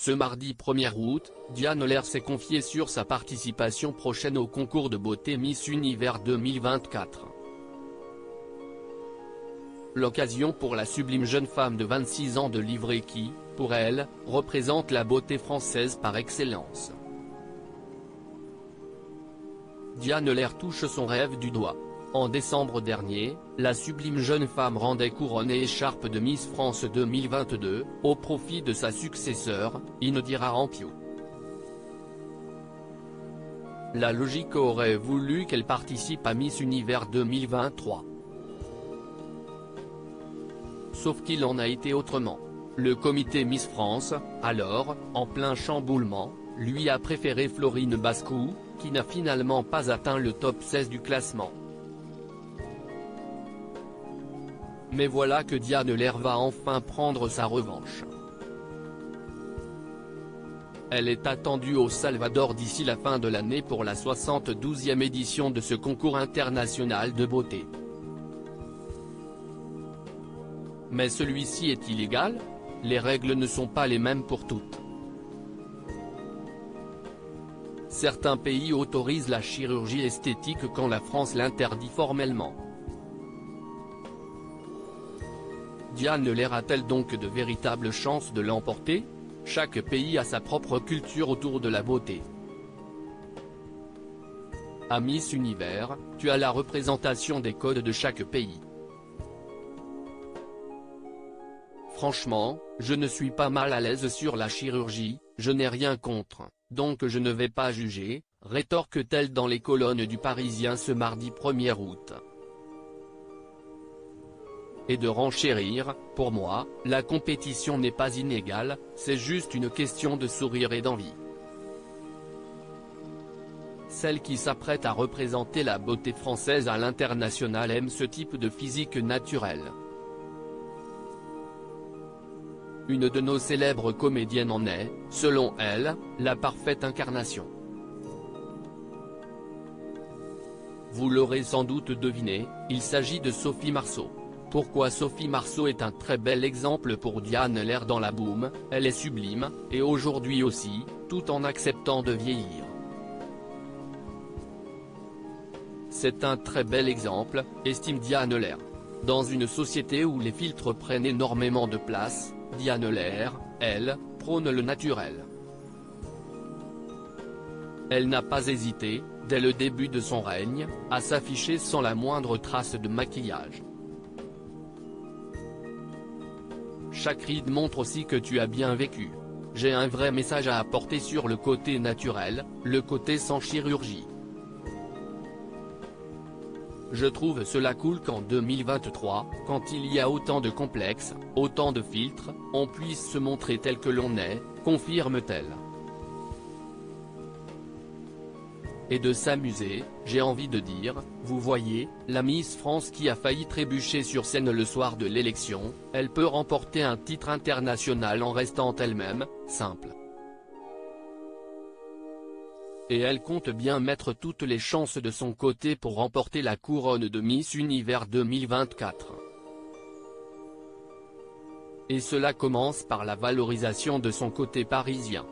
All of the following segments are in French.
Ce mardi 1er août, Diane Lair s'est confiée sur sa participation prochaine au concours de beauté Miss Univers 2024. L'occasion pour la sublime jeune femme de 26 ans de livrer qui, pour elle, représente la beauté française par excellence. Diane Lair touche son rêve du doigt. En décembre dernier, la sublime jeune femme rendait couronne et écharpe de Miss France 2022, au profit de sa successeur, Indira Rampeau. La logique aurait voulu qu'elle participe à Miss Univers 2023. Sauf qu'il en a été autrement. Le comité Miss France, alors, en plein chamboulement, lui a préféré Florine Bascou, qui n'a finalement pas atteint le top 16 du classement. Mais voilà que Diane Lair va enfin prendre sa revanche. Elle est attendue au Salvador d'ici la fin de l'année pour la 72e édition de ce concours international de beauté. Mais celui-ci est illégal? Les règles ne sont pas les mêmes pour toutes. Certains pays autorisent la chirurgie esthétique quand la France l'interdit formellement. Diane Lair a-t-elle donc de véritables chances de l'emporter? Chaque pays a sa propre culture autour de la beauté. À Miss Univers, tu as la représentation des codes de chaque pays. Franchement, je ne suis pas mal à l'aise sur la chirurgie, je n'ai rien contre, donc je ne vais pas juger, rétorque-t-elle dans les colonnes du Parisien ce mardi 1er août. Et de renchérir, pour moi, la compétition n'est pas inégale, c'est juste une question de sourire et d'envie. Celle qui s'apprête à représenter la beauté française à l'international aime ce type de physique naturel. Une de nos célèbres comédiennes en est, selon elle, la parfaite incarnation. Vous l'aurez sans doute deviné, il s'agit de Sophie Marceau. Pourquoi Sophie Marceau est un très bel exemple pour Diane Lair dans la boum, elle est sublime, et aujourd'hui aussi, tout en acceptant de vieillir. C'est un très bel exemple, estime Diane Lair. Dans une société où les filtres prennent énormément de place, Diane Lair, elle, prône le naturel. Elle n'a pas hésité, dès le début de son règne, à s'afficher sans la moindre trace de maquillage. Chaque ride montre aussi que tu as bien vécu. J'ai un vrai message à apporter sur le côté naturel, le côté sans chirurgie. Je trouve cela cool qu'en 2023, quand il y a autant de complexes, autant de filtres, on puisse se montrer tel que l'on est, confirme-t-elle. Et de s'amuser, j'ai envie de dire, vous voyez, la Miss France qui a failli trébucher sur scène le soir de l'élection, elle peut remporter un titre international en restant elle-même, simple. Et elle compte bien mettre toutes les chances de son côté pour remporter la couronne de Miss Univers 2024. Et cela commence par la valorisation de son côté parisien.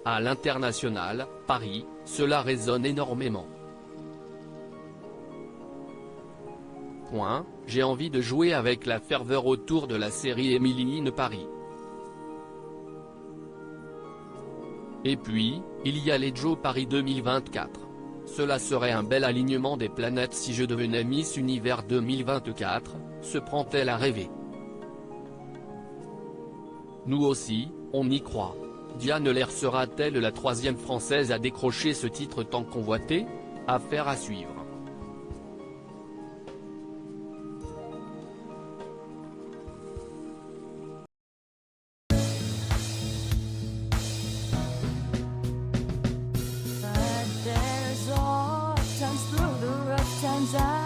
À l'international, Paris, cela résonne énormément. J'ai envie de jouer avec la ferveur autour de la série Emily in Paris. Et puis, il y a les Joe Paris 2024. Cela serait un bel alignement des planètes si je devenais Miss Univers 2024, se prend-elle à rêver. Nous aussi, on y croit. Diane Lair sera-t-elle la 3e française à décrocher ce titre tant convoité? Affaire à suivre. But there's all times through the rough times